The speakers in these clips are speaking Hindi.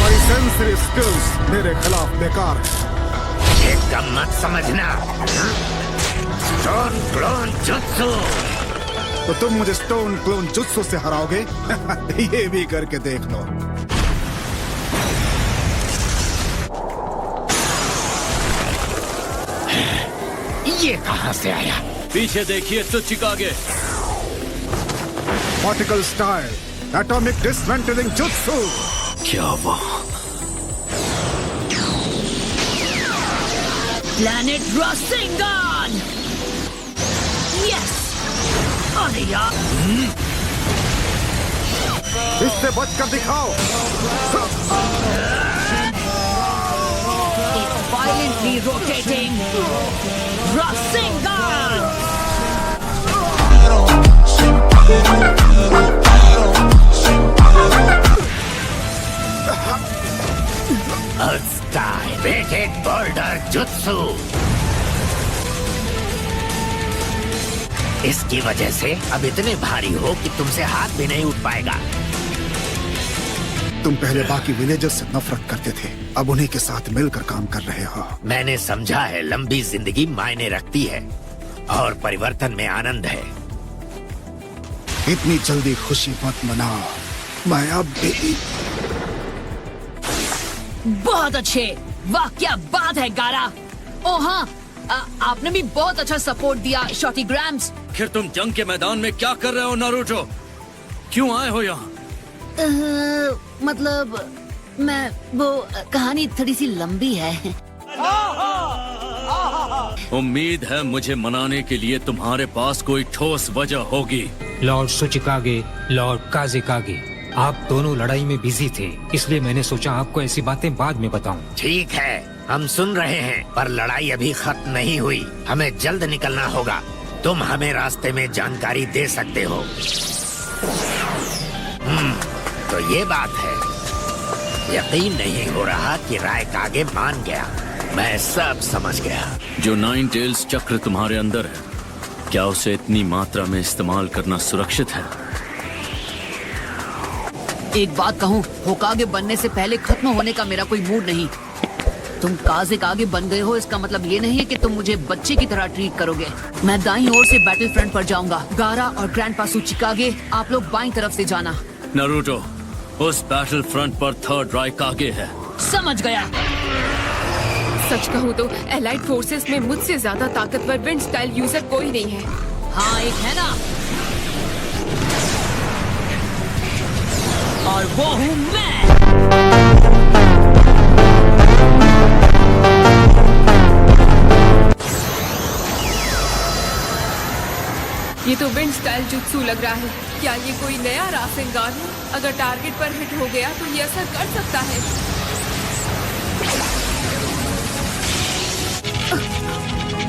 तुम्हारी सेंसरी स्किल्स मेरे खिलाफ बेकार है। एकदम मत समझना। Stone clone jutsu. तो तुम मुझे स्टोन क्लोन जुत्सु से हराओगे? ये भी करके देख लो। ये कहां से आया? पीछे देखिए Tsuchikage. Particle style atomic dismantling jutsu. क्या वो? Planet Rasengan. यस। अरे यार, इससे बचकर दिखाओ। एक violently rotating Rasengan. Weighted boulder jutsu. इसकी वजह से अब इतने भारी हो कि तुमसे हाथ भी नहीं उठ पाएगा। तुम पहले बाकी विलेजर्स से नफरत करते थे, अब उन्हीं के साथ मिलकर काम कर रहे हो। मैंने समझा है लंबी जिंदगी मायने रखती है और परिवर्तन में आनंद है। इतनी जल्दी खुशी मत मनाओ, मैं अब भी। बहुत अच्छे, वाह क्या बात है गारा। ओ हाँ, आपने भी बहुत अच्छा सपोर्ट दिया शॉटी ग्राम्स। फिर तुम जंग के मैदान में क्या कर रहे हो नारुतो? क्यों आए हो यहाँ? मतलब मैं वो कहानी थोड़ी सी लंबी है। उम्मीद है मुझे मनाने के लिए तुम्हारे पास कोई ठोस वजह होगी। लॉर्ड सुचिकागे, लॉर्ड काज़ेकागे, आप दोनों लड़ाई में बिजी थे, इसलिए मैंने सोचा आपको ऐसी बातें बाद में बताऊं। ठीक है, हम सुन रहे हैं, पर लड़ाई अभी खत्म नहीं हुई। हमें जल्द निकलना होगा। तुम हमें रास्ते में जानकारी दे सकते हो। तो ये बात है। यकीन नहीं हो रहा कि रायकागे मान गया। मैं सब समझ गया। जो नाइन टेल्स चक्र तुम्हारे अंदर है, क्या उसे इतनी मात्रा में इस्तेमाल करना सुरक्षित है? एक बात कहूँ, होकागे बनने से पहले खत्म होने का मेरा कोई मूड नहीं। तुम काज़ेकागे बन गए हो, इसका मतलब ये नहीं है कि तुम मुझे बच्चे की तरह ट्रीट करोगे। मैं दाईं ओर से बैटल फ्रंट पर जाऊंगा। गारा और ग्रैंडपा सुचिकागे, आप लोग बाईं तरफ से जाना। नारुतो, उस बैटल फ्रंट पर थर्ड रायकागे है। समझ गया। सच कहूँ तो एलाइड फोर्सेस में मुझसे ज्यादा ताकतवर विंड स्टाइल यूजर कोई नहीं है। हाँ, एक है ना, और वो हूँ मैं। ये तो विंड स्टाइल जुत्सु लग रहा है। क्या ये कोई नया रासेंगान है? अगर टारगेट पर हिट हो गया तो ये असर कर सकता है।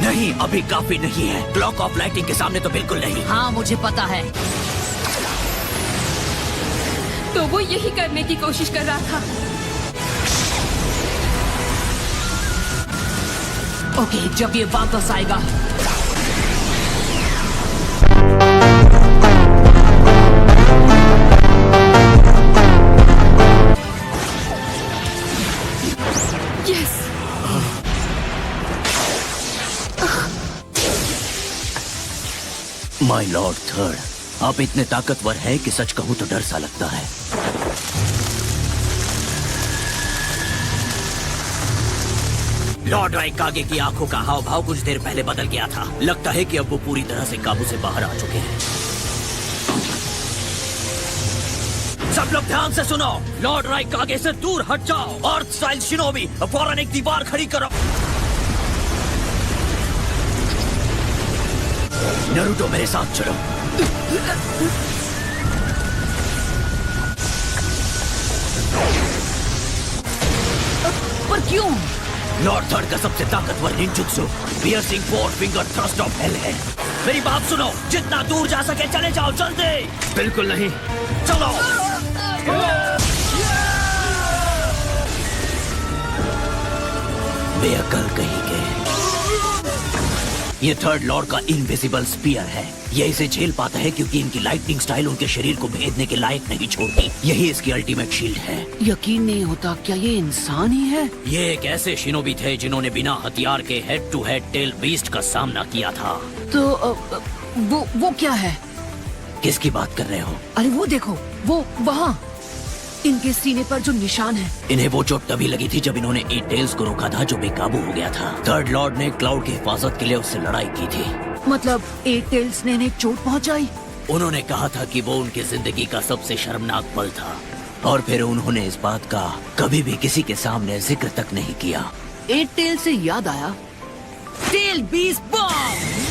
नहीं, अभी काफी नहीं है। ब्लॉक ऑफ लाइटिंग के सामने तो बिल्कुल नहीं। हाँ, मुझे पता है। तो वो यही करने की कोशिश कर रहा था। ओके, जब ये वापस आएगा। यस। माय लॉर्ड थर्ड, आप इतने ताकतवर हैं कि सच कहूं तो डर सा लगता है। लॉर्ड रायकागे की आंखों का हाव भाव कुछ देर पहले बदल गया था। लगता है कि अब वो पूरी तरह से काबू से बाहर आ चुके हैं। सब लोग ध्यान से सुनो। लॉर्ड रायकागे से दूर हट जाओ। अर्थ स्टाइल शिनोबी, फौरन एक दीवार खड़ी करो। नारुतो, मेरे साथ चलो। पर क्यों? लॉर्ड थर्ड का सबसे ताकतवर ninjutsu piercing four finger thrust of hell है। मेरी बात सुनो, जितना दूर जा सके चले जाओ, जल्दी। बिल्कुल नहीं, चलो। बेअक्ल कहीं के। ये थर्ड लॉर्ड का इनविजिबल स्पीयर है। ये इसे झेल पाता है क्योंकि इनकी लाइटनिंग स्टाइल उनके शरीर को भेदने के लायक नहीं छोड़ती। यही इसकी अल्टीमेट शील्ड है। यकीन नहीं होता, क्या ये इंसान ही है? ये एक ऐसे शिनोबी थे जिन्होंने बिना हथियार के head to head tail beast का सामना किया था। तो वो क्या है? किसकी बात कर रहे हो? अरे वो देखो, वो वहाँ इनके सीने पर जो निशान है। इन्हें वो चोट तभी लगी थी जब इन्होंने एट टेल्स को रोका था जो बेकाबू हो गया था। थर्ड लॉर्ड ने क्लाउड की हिफाजत के लिए उससे लड़ाई की थी। मतलब एट टेल्स ने इन्हें चोट पहुंचाई? उन्होंने कहा था कि वो उनकी जिंदगी का सबसे शर्मनाक पल था, और फिर उन्होंने इस बात का कभी भी किसी के सामने जिक्र तक नहीं किया। एट टेल से याद आया, टेल बीस्ट बॉम्ब!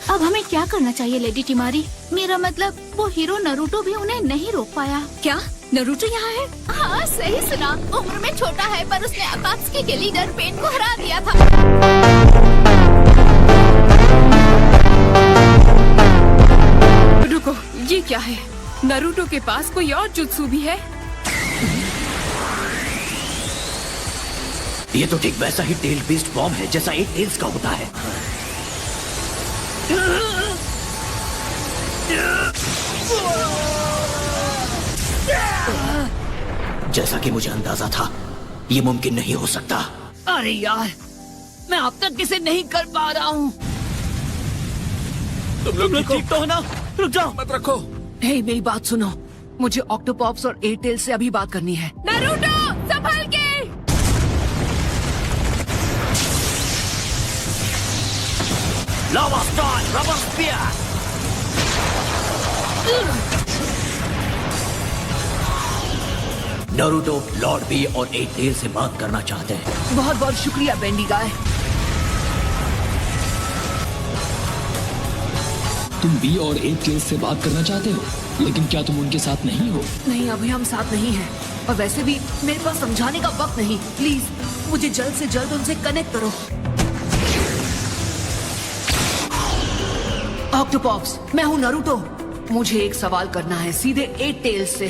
अब हमें क्या करना चाहिए लेडी टिमारी? मेरा मतलब वो हीरो नरूटो भी उन्हें नहीं रोक पाया। क्या नरूटो यहाँ है? हाँ सही सुना। उम्र में छोटा है पर उसने अकात्सुकी के लीडर पेन को हरा दिया था। रुको, ये क्या है? नरूटो के पास कोई और जुत्सु भी है? ये तो ठीक वैसा ही टेल बीस्ट बॉम्ब है जैसा एट टेल्स का होता है। जैसा कि मुझे अंदाजा था, ये मुमकिन नहीं हो सकता। अरे यार, मैं अब तक इसे नहीं कर पा रहा हूँ। तुम लोग ठीक तो हो ना? रुक जाओ, मत रखो। हे, मेरी बात सुनो, मुझे ऑक्टोपॉप्स और एट टेल से अभी बात करनी है। नरूटो संभल के! Lava star rubber spear! Naruto, lord Bee और एट टेल से बात करना चाहते हैं। बहुत बहुत शुक्रिया बेंडी गाय। तुम बी और एट टेल्स से बात करना चाहते हो, लेकिन क्या तुम उनके साथ नहीं हो? नहीं, अभी हम साथ नहीं हैं। और वैसे भी मेरे पास समझाने का वक्त नहीं। प्लीज मुझे जल्द से जल्द उनसे कनेक्ट करो। ऑक्टोपॉप्स, मैं हूँ नारुतो। मुझे एक सवाल करना है सीधे एट टेल्स से।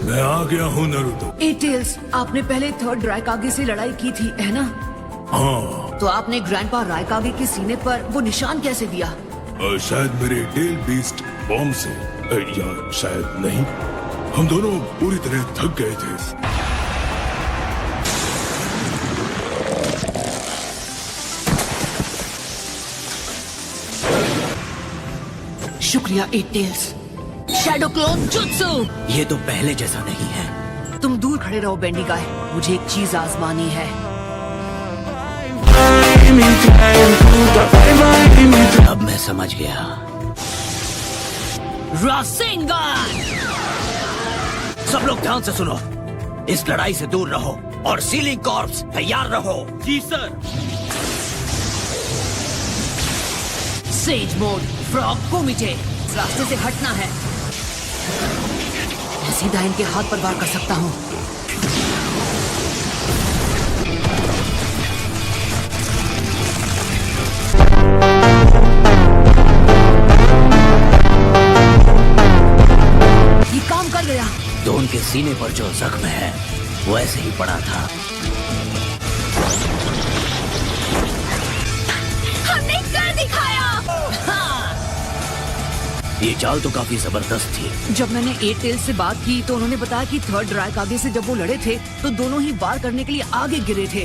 मैं आ गया हूँ नारुतो। एट टेल्स, आपने पहले थर्ड रायकागे से लड़ाई की थी, है ना? हाँ। तो आपने ग्रैंडपा रायकागे के सीने पर वो निशान कैसे दिया? शायद मेरे टेल बीस्ट बॉम्ब से, या शायद नहीं। हम दोनों पूरी तरह थक गए थे। शुक्रिया eight tails. Shadow clone jutsu! ये तो पहले जैसा नहीं है। तुम दूर खड़े रहो बेंडी गाय, मुझे एक चीज आजमानी है। अब मैं समझ गया। रासेंगान! सब लोग ध्यान से सुनो, इस लड़ाई से दूर रहो और सीलिंग कॉर्प्स तैयार रहो। जी सर। सेज मोड, फ्रॉग कोमिटे, इस रास्ते से हटना है। मैं सीधा इनके हाथ पर वार कर सकता हूँ। ये काम कर गया। तो उनके सीने पर जो जख्म है वो ऐसे ही पड़ा था। हमने कर दिखाया। ये चाल तो काफी जबरदस्त थी। जब मैंने एट टेल से बात की तो उन्होंने बताया कि थर्ड रायकागे से जब वो लड़े थे तो दोनों ही वार करने के लिए आगे गिरे थे।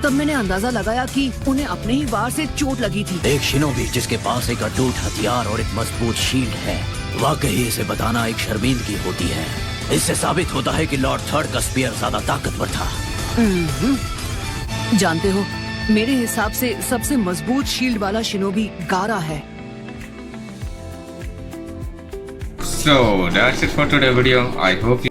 तब मैंने अंदाजा लगाया कि उन्हें अपने ही वार से चोट लगी थी। एक शिनोबी जिसके पास एक अटूट हथियार और एक मजबूत शील्ड है, वाकई इसे बताना एक शर्मिंदगी होती है। इससे साबित होता है कि लॉर्ड थर्ड का स्पीयर ज्यादा ताकतवर था। जानते हो, मेरे हिसाब से सबसे मजबूत शील्ड वाला शिनोबी गारा है। So that's it for today's video. I hope you